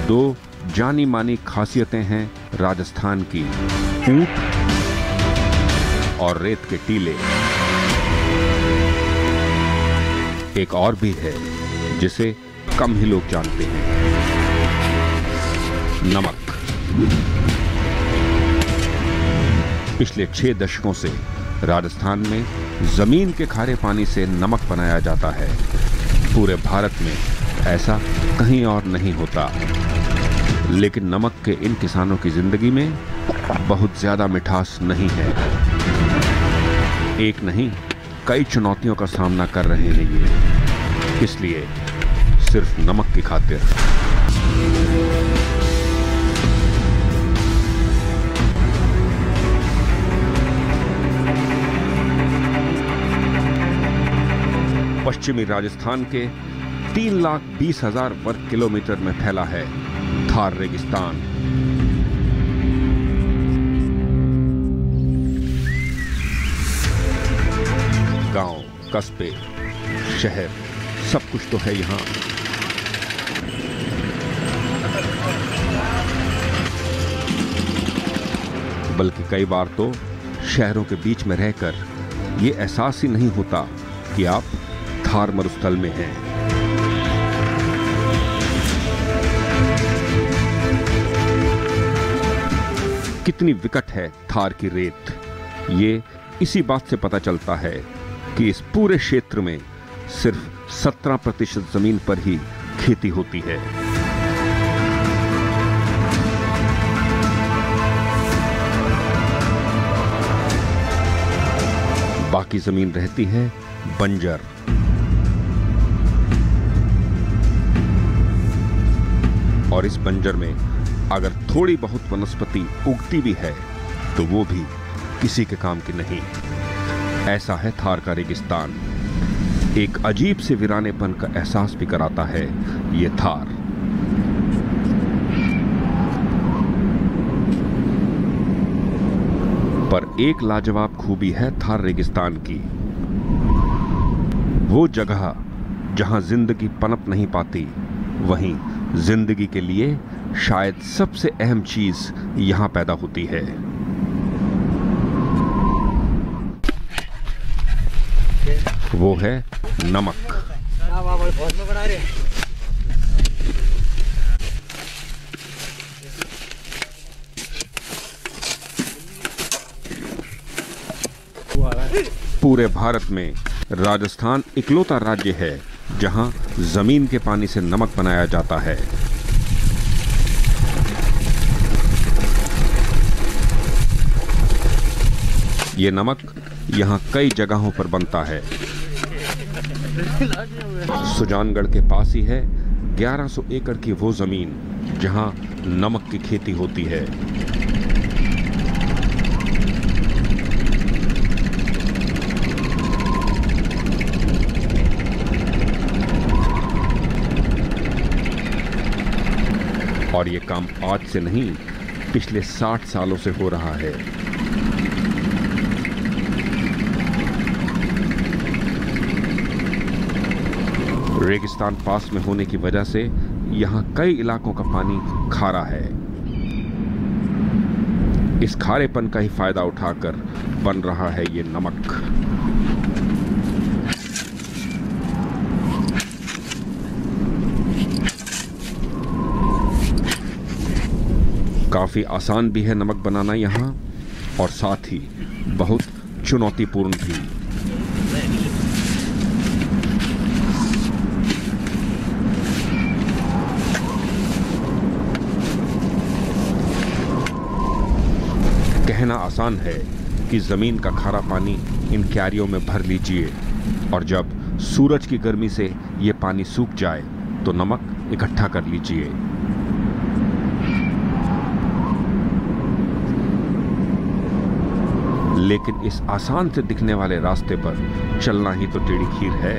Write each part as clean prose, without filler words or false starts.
दो जानी मानी खासियतें हैं राजस्थान की, ऊंट और रेत के टीले। एक और भी है जिसे कम ही लोग जानते हैं, नमक। पिछले 6 दशकों से राजस्थान में जमीन के खारे पानी से नमक बनाया जाता है। पूरे भारत में ऐसा कहीं और नहीं होता। लेकिन नमक के इन किसानों की जिंदगी में बहुत ज्यादा मिठास नहीं है। एक नहीं, कई चुनौतियों का सामना कर रहे हैं ये, इसलिए सिर्फ नमक की खातिर। पश्चिमी राजस्थान के 3,20,000 वर्ग किलोमीटर में फैला है थार रेगिस्तान। गांव, कस्बे, शहर, सब कुछ तो है यहां। बल्कि कई बार तो शहरों के बीच में रहकर ये एहसास ही नहीं होता कि आप थार मरुस्थल में हैं। कितनी विकट है थार की रेत, ये इसी बात से पता चलता है कि इस पूरे क्षेत्र में सिर्फ 17% जमीन पर ही खेती होती है। बाकी जमीन रहती है बंजर। और इस बंजर में अगर थोड़ी बहुत वनस्पति उगती भी है तो वो भी किसी के काम की नहीं। ऐसा है थार का रेगिस्तान। एक अजीब से वीरानेपन का एहसास भी कराता है ये थार। पर एक लाजवाब खूबी है थार रेगिस्तान की। वो जगह जहां जिंदगी पनप नहीं पाती, वहीं जिंदगी के लिए शायद सबसे अहम चीज यहां पैदा होती है। वो है नमक। पूरे भारत में राजस्थान इकलौता राज्य है जहां जमीन के पानी से नमक बनाया जाता है। ये नमक यहां कई जगहों पर बनता है। सुजानगढ़ के पास ही है 1100 एकड़ की वो जमीन जहां नमक की खेती होती है। और ये काम आज से नहीं, पिछले 60 सालों से हो रहा है। रेगिस्तान पास में होने की वजह से यहाँ कई इलाकों का पानी खारा है। इस खारेपन का ही फायदा उठाकर बन रहा है ये नमक। काफी आसान भी है नमक बनाना यहाँ, और साथ ही बहुत चुनौतीपूर्ण भी। कहना आसान है कि जमीन का खारा पानी इन क्यारियों में भर लीजिए, और जब सूरज की गर्मी से ये पानी सूख जाए तो नमक इकट्ठा कर लीजिए। लेकिन इस आसान से दिखने वाले रास्ते पर चलना ही तो टेढ़ी खीर है।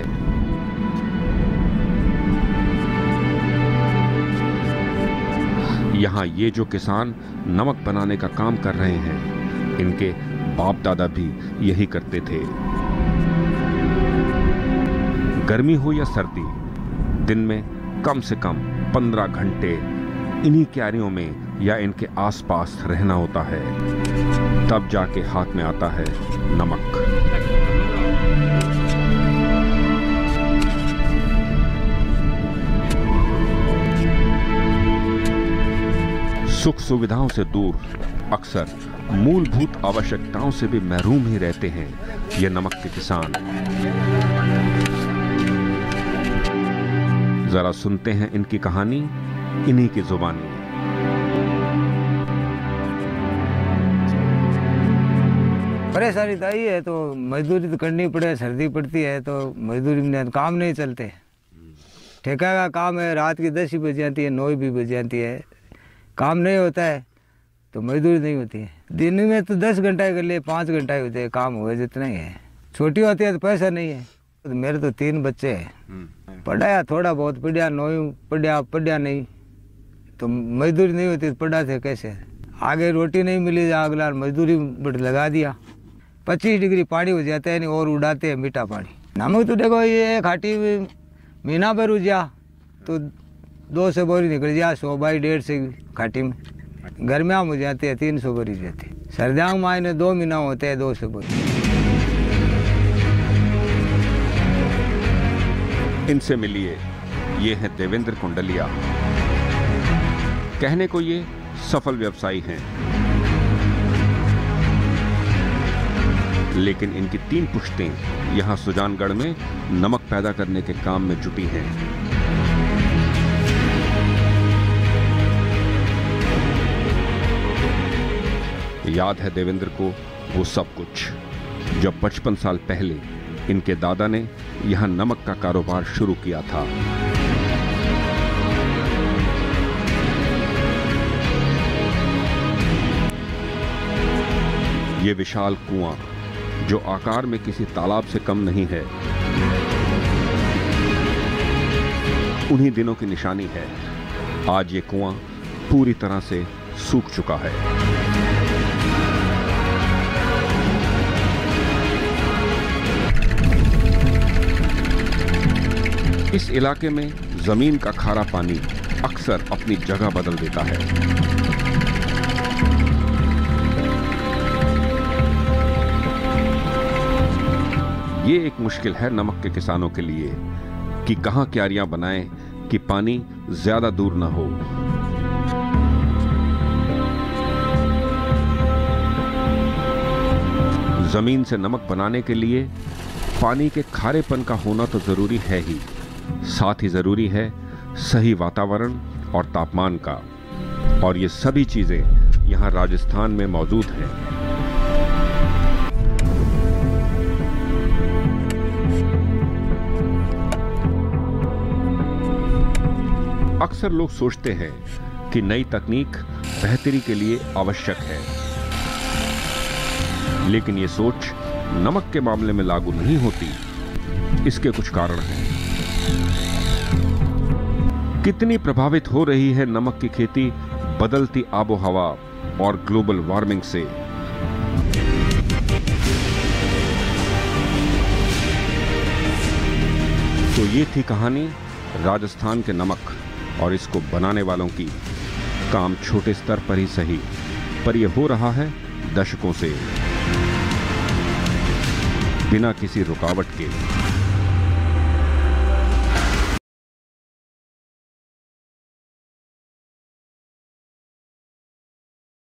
यहाँ ये जो किसान नमक बनाने का काम कर रहे हैं, इनके बाप दादा भी यही करते थे। गर्मी हो या सर्दी, दिन में कम से कम 15 घंटे इन्हीं क्यारियों में या इनके आसपास रहना होता है, तब जाके हाथ में आता है नमक। सुख सुविधाओं से दूर, अक्सर मूलभूत आवश्यकताओं से भी महरूम ही रहते हैं ये नमक के किसान। जरा सुनते हैं इनकी कहानी इन्हीं की जुबानी। परेशानी तो आई है, तो मजदूरी तो करनी पड़े, सर्दी पड़ती है तो मजदूरी में काम नहीं चलते। ठेका का काम है, रात की 10 ही बज जाती है, 9 भी बज जाती है, काम नहीं होता है तो मजदूरी नहीं होती है। दिन में तो 10 घंटा कर लिए, 5 घंटा ही होते हैं, काम हुए जितना ही है। छोटी होती है तो पैसा नहीं है। तो मेरे तो 3 बच्चे हैं, पढ़ाया थोड़ा बहुत, पढ़िया 9 पढ़िया नहीं, तो मजदूरी नहीं होती तो पढ़ा थे कैसे। आगे रोटी नहीं मिली, अगला मजदूरी बट लगा दिया। 25 डिग्री पानी हो जाता है नहीं, और उड़ाते हैं मीठा पानी। नमक तो देखो ये खाटी महीना भर उजा तो 200 बोरी निकल जा, 100 बाई 150 खाटी में। गर्मियाँ हो जाते हैं 300 बोरी रहती। सर्दियों महीने 2 महीना होते हैं 200 बोरी। इनसे मिलिए, ये हैं देवेंद्र कुंडलिया। कहने को ये सफल व्यवसायी हैं, लेकिन इनकी 3 पुश्तें यहां सुजानगढ़ में नमक पैदा करने के काम में जुटी हैं। याद है देवेंद्र को वो सब कुछ, जब 55 साल पहले इनके दादा ने यहां नमक का कारोबार शुरू किया था। ये विशाल कुआं, जो आकार में किसी तालाब से कम नहीं है, उन्हीं दिनों की निशानी है। आज ये कुआं पूरी तरह से सूख चुका है। इस इलाके में जमीन का खारा पानी अक्सर अपनी जगह बदल देता है। ये एक मुश्किल है नमक के किसानों के लिए कि कहां क्यारियां बनाएं कि पानी ज्यादा दूर न हो। जमीन से नमक बनाने के लिए पानी के खारेपन का होना तो जरूरी है ही, साथ ही जरूरी है सही वातावरण और तापमान का, और ये सभी चीजें यहां राजस्थान में मौजूद हैं। अक्सर लोग सोचते हैं कि नई तकनीक बेहतरी के लिए आवश्यक है, लेकिन ये सोच नमक के मामले में लागू नहीं होती। इसके कुछ कारण हैं। कितनी प्रभावित हो रही है नमक की खेती बदलती आबोहवा और ग्लोबल वार्मिंग से। तो ये थी कहानी राजस्थान के नमक और इसको बनाने वालों की। काम छोटे स्तर पर ही सही, पर यह हो रहा है दशकों से, बिना किसी रुकावट के।